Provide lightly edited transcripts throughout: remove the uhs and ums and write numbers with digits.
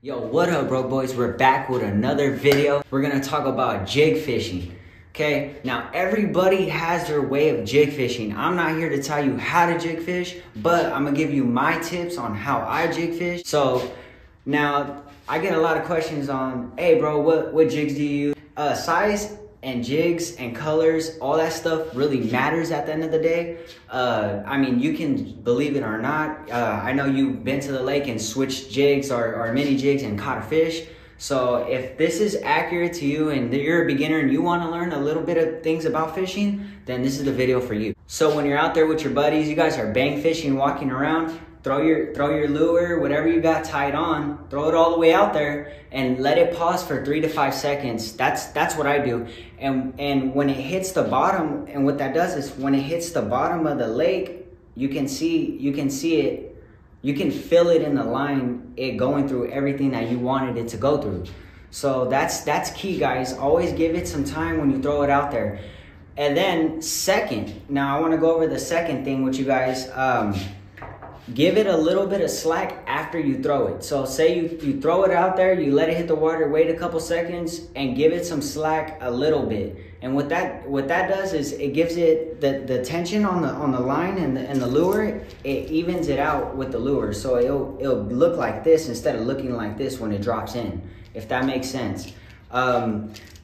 Yo, what up, bro boys? We're back with another video. We're gonna talk about jig fishing. Okay, now everybody has their way of jig fishing. I'm not here to tell you how to jig fish, but I'm gonna give you my tips on how I jig fish. So now I get a lot of questions on, hey bro, what jigs do you use? Size and jigs and colors, all that stuff really matters at the end of the day. I mean, you can believe it or not. I know you've been to the lake and switched jigs or mini jigs and caught a fish. So if this is accurate to you and you're a beginner and you want to learn a little bit of things about fishing, then this is the video for you. So when you're out there with your buddies, you guys are bang fishing, walking around, throw your lure, whatever you got tied on, throw it all the way out there and let it pause for 3 to 5 seconds. That's what I do. And when it hits the bottom, and what that does is when it hits the bottom of the lake, you can see it. You can feel it in the line, it going through everything that you wanted it to go through. So that's key, guys. Always give it some time when you throw it out there. And then second, now I want to go over the second thing with you guys. Give it a little bit of slack after you throw it. So say you throw it out there, you let it hit the water, wait a couple seconds, and give it some slack a little bit. And what that does is it gives it the tension on the line and the lure. It evens it out with the lure, so it'll look like this instead of looking like this when it drops in, if that makes sense.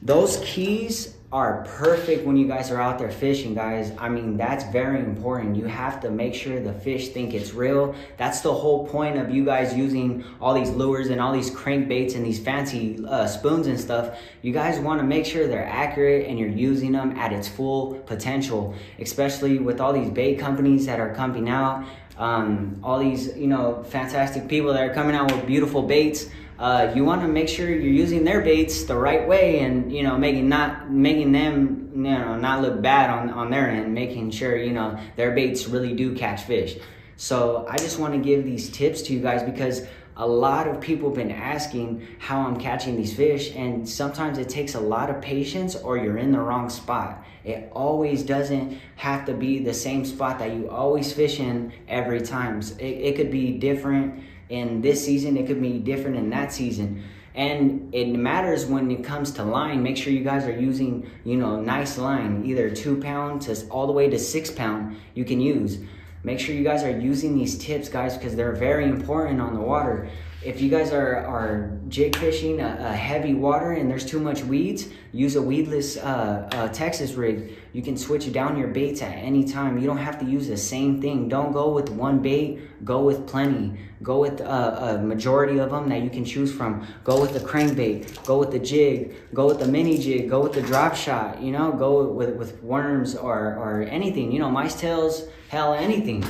Those keys are perfect when you guys are out there fishing, guys. I mean, that's very important. You have to make sure the fish think it's real. That's the whole point of you guys using all these lures and all these crankbaits and these fancy spoons and stuff. You guys want to make sure they're accurate and you're using them at its full potential, especially with all these bait companies that are coming out. All these, fantastic people that are coming out with beautiful baits. You want to make sure you're using their baits the right way and, making them, not look bad on their end, making sure, their baits really do catch fish. So I just want to give these tips to you guys because a lot of people have been asking how I'm catching these fish, and sometimes it takes a lot of patience or you're in the wrong spot. It always doesn't have to be the same spot that you always fish in every time. It could be different in this season, it could be different in that season. And it matters when it comes to line. Make sure you guys are using, nice line, either 2 pound to all the way to 6 pound you can use. Make sure you guys are using these tips, guys, because they're very important on the water. If you guys are jig fishing a heavy water and there's too much weeds, use a weedless Texas rig. You can switch down your baits at any time. You don't have to use the same thing. Don't go with one bait, go with plenty. Go with a majority of them that you can choose from. Go with the crankbait, go with the jig, go with the mini jig, go with the drop shot, go with worms or anything, mice tails, hell, anything.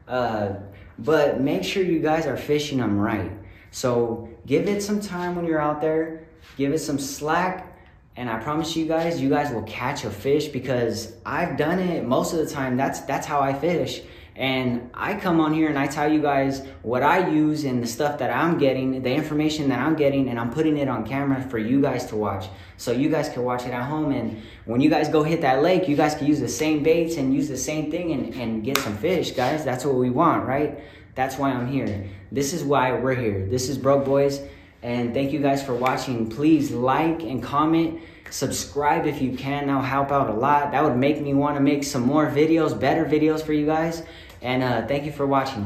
But make sure you guys are fishing them right. So give it some time when you're out there, give it some slack, and I promise you guys will catch a fish because I've done it most of the time. That's how I fish. And I come on here and I tell you guys what I use and the stuff that I'm getting, the information that I'm getting, and I'm putting it on camera for you guys to watch. So you guys can watch it at home, and when you guys go hit that lake, you guys can use the same baits and use the same thing and get some fish, guys. That's what we want, right? That's why I'm here. This is why we're here. This is Broke Boys, and thank you guys for watching. Please like and comment. Subscribe if you can. That'll help out a lot. That would make me want to make some more videos, better videos for you guys. And thank you for watching.